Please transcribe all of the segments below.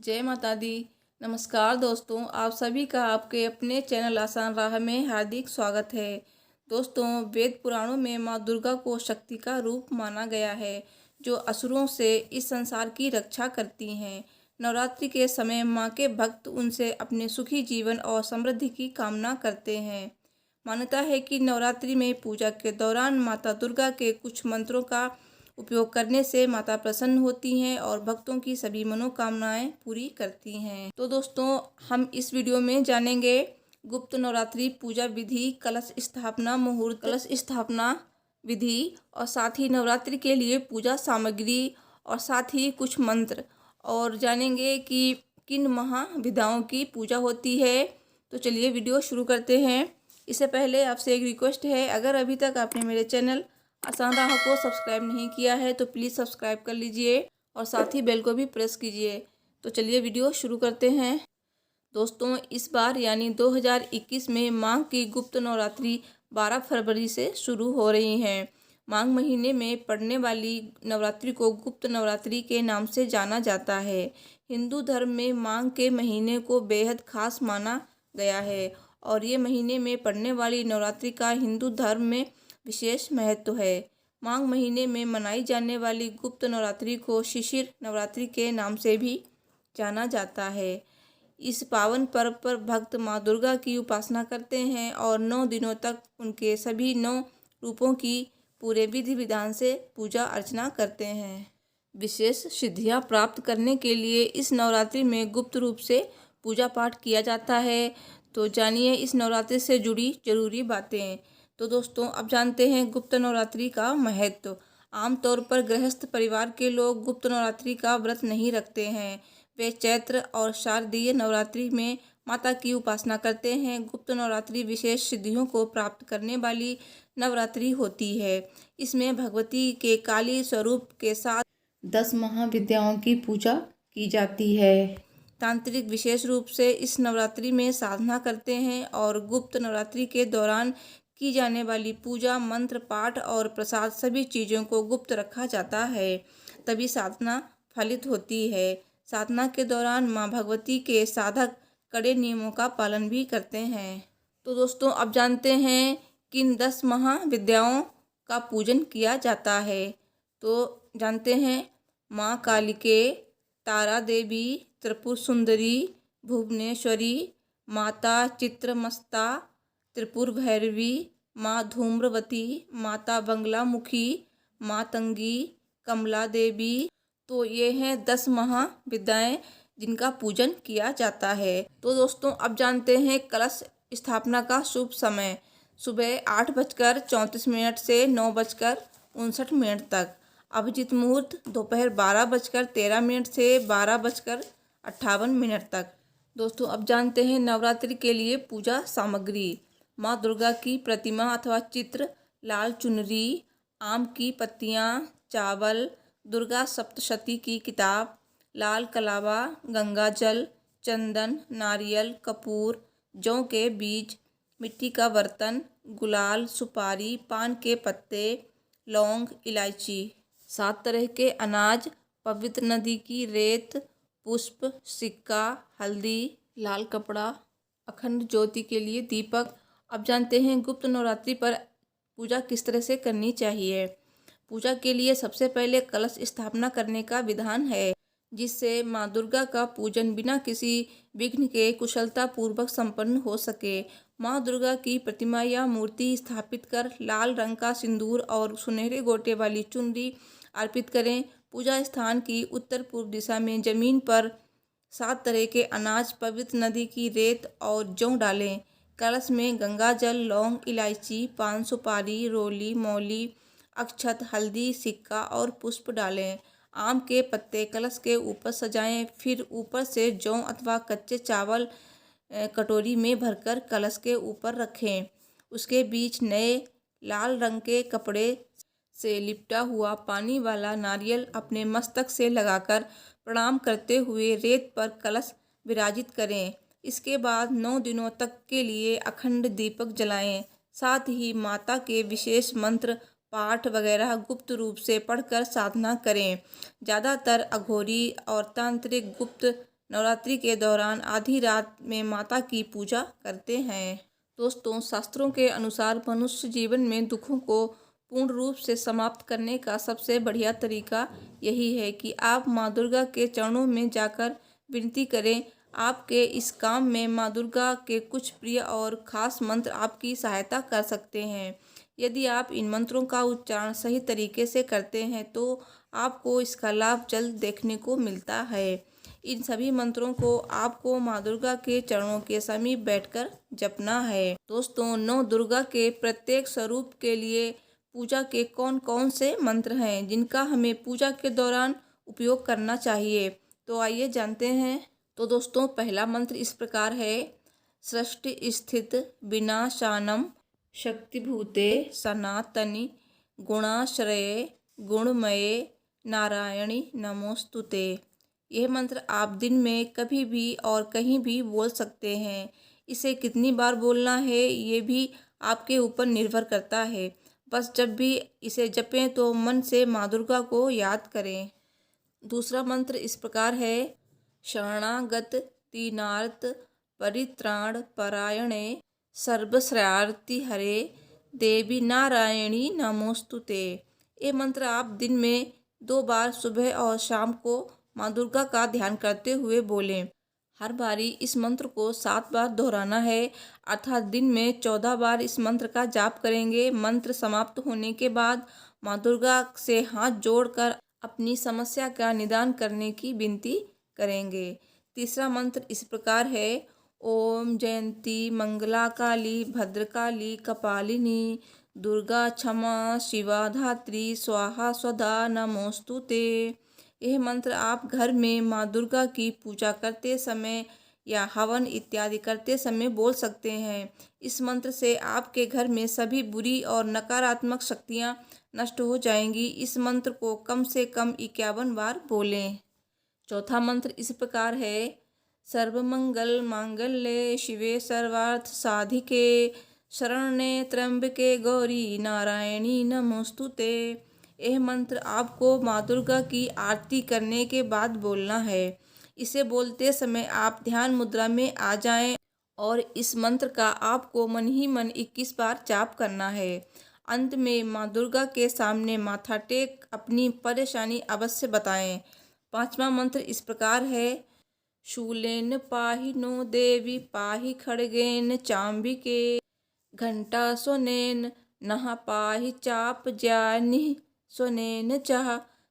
जय माता दी। नमस्कार दोस्तों, आप सभी का आपके अपने चैनल आसान राह में हार्दिक स्वागत है। दोस्तों, वेद पुराणों में माँ दुर्गा को शक्ति का रूप माना गया है, जो असुरों से इस संसार की रक्षा करती हैं। नवरात्रि के समय माँ के भक्त उनसे अपने सुखी जीवन और समृद्धि की कामना करते हैं। मान्यता है कि नवरात्रि में पूजा के दौरान माता दुर्गा के कुछ मंत्रों का उपयोग करने से माता प्रसन्न होती हैं और भक्तों की सभी मनोकामनाएं पूरी करती हैं। तो दोस्तों, हम इस वीडियो में जानेंगे गुप्त नवरात्रि पूजा विधि, कलश स्थापना मुहूर्त, कलश स्थापना विधि और साथ ही नवरात्रि के लिए पूजा सामग्री और साथ ही कुछ मंत्र, और जानेंगे कि किन महाविद्याओं की पूजा होती है। तो चलिए वीडियो शुरू करते हैं। इससे पहले आपसे एक रिक्वेस्ट है, अगर अभी तक आपने मेरे चैनल आसान राह को सब्सक्राइब नहीं किया है तो प्लीज़ सब्सक्राइब कर लीजिए और साथ ही बेल को भी प्रेस कीजिए। तो चलिए वीडियो शुरू करते हैं। दोस्तों, इस बार यानी 2021 में माघ की गुप्त नवरात्रि 12 फरवरी से शुरू हो रही हैं। माघ महीने में पड़ने वाली नवरात्रि को गुप्त नवरात्रि के नाम से जाना जाता है। हिंदू धर्म में माघ के महीने को बेहद खास माना गया है और ये महीने में पड़ने वाली नवरात्रि का हिंदू धर्म में विशेष महत्व है। माघ महीने में मनाई जाने वाली गुप्त नवरात्रि को शिशिर नवरात्रि के नाम से भी जाना जाता है। इस पावन पर्व पर भक्त माँ दुर्गा की उपासना करते हैं और 9 दिनों तक उनके सभी 9 रूपों की पूरे विधि विधान से पूजा अर्चना करते हैं। विशेष सिद्धियां प्राप्त करने के लिए इस नवरात्रि में गुप्त रूप से पूजा पाठ किया जाता है। तो जानिए इस नवरात्रि से जुड़ी जरूरी बातें। तो दोस्तों, अब जानते हैं गुप्त नवरात्रि का महत्व। आमतौर पर गृहस्थ परिवार के लोग गुप्त नवरात्रि का व्रत नहीं रखते हैं। वे चैत्र और शारदीय नवरात्रि में माता की उपासना करते हैं। गुप्त नवरात्रि विशेष सिद्धियों को प्राप्त करने वाली नवरात्रि होती है। इसमें भगवती के काली स्वरूप के साथ 10 महाविद्याओं की पूजा की जाती है। तांत्रिक विशेष रूप से इस नवरात्रि में साधना करते हैं और गुप्त नवरात्रि के दौरान की जाने वाली पूजा, मंत्र पाठ और प्रसाद सभी चीज़ों को गुप्त रखा जाता है, तभी साधना फलित होती है। साधना के दौरान माँ भगवती के साधक कड़े नियमों का पालन भी करते हैं। तो दोस्तों, अब जानते हैं किन 10 महाविद्याओं का पूजन किया जाता है। तो जानते हैं माँ कालिके, तारा देवी, त्रिपुर सुंदरी, भुवनेश्वरी, माता चित्रमस्ता, त्रिपुर भैरवी, माँ धूम्रवती, माता बंगलामुखी, मातंगी, कमला देवी। तो ये हैं 10 महाविद्याएं जिनका पूजन किया जाता है। तो दोस्तों, अब जानते हैं कलश स्थापना का शुभ समय। सुबह 8:34 से 9:59 तक। अभिजीत मुहूर्त दोपहर 12:13 से 12:58 तक। दोस्तों, अब जानते हैं नवरात्रि के लिए पूजा सामग्री। माँ दुर्गा की प्रतिमा अथवा चित्र, लाल चुनरी, आम की पत्तियाँ, चावल, दुर्गा सप्तशती की किताब, लाल कलावा, गंगा जल, चंदन, नारियल, कपूर, जौ के बीज, मिट्टी का बर्तन, गुलाल, सुपारी, पान के पत्ते, लौंग, इलायची, 7 तरह के अनाज, पवित्र नदी की रेत, पुष्प, सिक्का, हल्दी, लाल कपड़ा, अखंड ज्योति के लिए दीपक। अब जानते हैं गुप्त नवरात्रि पर पूजा किस तरह से करनी चाहिए। पूजा के लिए सबसे पहले कलश स्थापना करने का विधान है, जिससे माँ दुर्गा का पूजन बिना किसी विघ्न के कुशलता पूर्वक संपन्न हो सके। माँ दुर्गा की प्रतिमा या मूर्ति स्थापित कर लाल रंग का सिंदूर और सुनहरे गोटे वाली चुनरी अर्पित करें। पूजा स्थान की उत्तर पूर्व दिशा में जमीन पर 7 तरह के अनाज, पवित्र नदी की रेत और जौ डालें। कलश में गंगा जल, लौंग, इलायची, पान सुपारी, रोली, मौली, अक्षत, हल्दी, सिक्का और पुष्प डालें। आम के पत्ते कलश के ऊपर सजाएं। फिर ऊपर से जौ अथवा कच्चे चावल कटोरी में भरकर कलश के ऊपर रखें। उसके बीच नए लाल रंग के कपड़े से लिपटा हुआ पानी वाला नारियल अपने मस्तक से लगाकर प्रणाम करते हुए रेत पर कलश विराजित करें। इसके बाद 9 दिनों तक के लिए अखंड दीपक जलाएं। साथ ही माता के विशेष मंत्र पाठ वगैरह गुप्त रूप से पढ़कर साधना करें। ज़्यादातर अघोरी और तांत्रिक गुप्त नवरात्रि के दौरान आधी रात में माता की पूजा करते हैं। दोस्तों, शास्त्रों के अनुसार मनुष्य जीवन में दुखों को पूर्ण रूप से समाप्त करने का सबसे बढ़िया तरीका यही है कि आप माँ दुर्गा के चरणों में जाकर विनती करें। आपके इस काम में माँ दुर्गा के कुछ प्रिय और खास मंत्र आपकी सहायता कर सकते हैं। यदि आप इन मंत्रों का उच्चारण सही तरीके से करते हैं तो आपको इसका लाभ जल्द देखने को मिलता है। इन सभी मंत्रों को आपको माँ दुर्गा के चरणों के समीप बैठकर जपना है। दोस्तों, नौ दुर्गा के प्रत्येक स्वरूप के लिए पूजा के कौन कौन से मंत्र हैं जिनका हमें पूजा के दौरान उपयोग करना चाहिए, तो आइए जानते हैं। तो दोस्तों, पहला मंत्र इस प्रकार है। सृष्टि स्थित विनाशानम शक्तिभूते सनातनी गुणाश्रये गुणमये नारायणी नमोस्तुते। यह मंत्र आप दिन में कभी भी और कहीं भी बोल सकते हैं। इसे कितनी बार बोलना है ये भी आपके ऊपर निर्भर करता है। बस जब भी इसे जपें तो मन से माँ दुर्गा को याद करें। दूसरा मंत्र इस प्रकार है। शरणागत दीनार्त परित्राण परायणे सर्वश्रेयार्ति हरे देवी नारायणी नमोस्तुते। ये मंत्र आप दिन में 2 बार सुबह और शाम को माँ दुर्गा का ध्यान करते हुए बोलें। हर बारी इस मंत्र को 7 बार दोहराना है, अर्थात दिन में 14 बार इस मंत्र का जाप करेंगे। मंत्र समाप्त होने के बाद माँ दुर्गा से हाथ जोड़कर अपनी समस्या का निदान करने की विनती करेंगे। तीसरा मंत्र इस प्रकार है। ओम जयंती मंगला काली भद्रकाली कपालिनी दुर्गा क्षमा शिवा धात्री स्वाहा स्वधा नमोस्तुते। यह मंत्र आप घर में माँ दुर्गा की पूजा करते समय या हवन इत्यादि करते समय बोल सकते हैं। इस मंत्र से आपके घर में सभी बुरी और नकारात्मक शक्तियाँ नष्ट हो जाएंगी। इस मंत्र को कम से कम 51 बार बोलें। चौथा मंत्र इस प्रकार है। सर्वमंगल मांगल्ये शिवे सर्वार्थ साधिके शरण्ये त्र्यंबके गौरी नारायणी नमोस्तुते। यह मंत्र आपको माँ दुर्गा की आरती करने के बाद बोलना है। इसे बोलते समय आप ध्यान मुद्रा में आ जाएं और इस मंत्र का आपको मन ही मन 21 बार जाप करना है। अंत में माँ दुर्गा के सामने माथा टेक अपनी परेशानी अवश्य बताएं। पांचवा मंत्र इस प्रकार है। शूलेन पाहि नो देवी पाहि खड्गेन चाम्बिके घंटा सोनेन नहा पाहि चाप ज्यानि सोनेन चाह।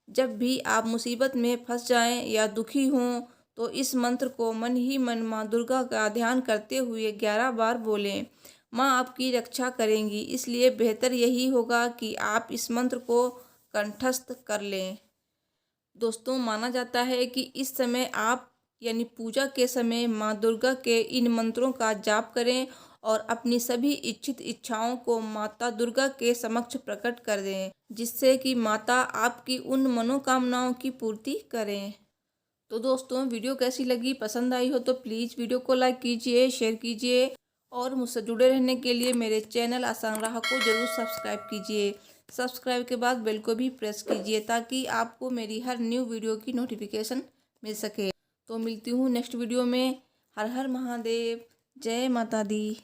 जब भी आप मुसीबत में फंस जाएं या दुखी हों तो इस मंत्र को मन ही मन माँ दुर्गा का ध्यान करते हुए 11 बार बोलें। माँ आपकी रक्षा करेंगी, इसलिए बेहतर यही होगा कि आप इस मंत्र को कंठस्थ कर लें। दोस्तों, माना जाता है कि इस समय आप यानी पूजा के समय माँ दुर्गा के इन मंत्रों का जाप करें और अपनी सभी इच्छित इच्छाओं को माता दुर्गा के समक्ष प्रकट कर दें, जिससे कि माता आपकी उन मनोकामनाओं की पूर्ति करें। तो दोस्तों, वीडियो कैसी लगी, पसंद आई हो तो प्लीज़ वीडियो को लाइक कीजिए, शेयर कीजिए और मुझसे जुड़े रहने के लिए मेरे चैनल आसान राह को ज़रूर सब्सक्राइब कीजिए। सब्सक्राइब के बाद बेल को भी प्रेस कीजिए ताकि आपको मेरी हर न्यू वीडियो की नोटिफिकेशन मिल सके। तो मिलती हूँ नेक्स्ट वीडियो में। हर हर महादेव, जय माता दी।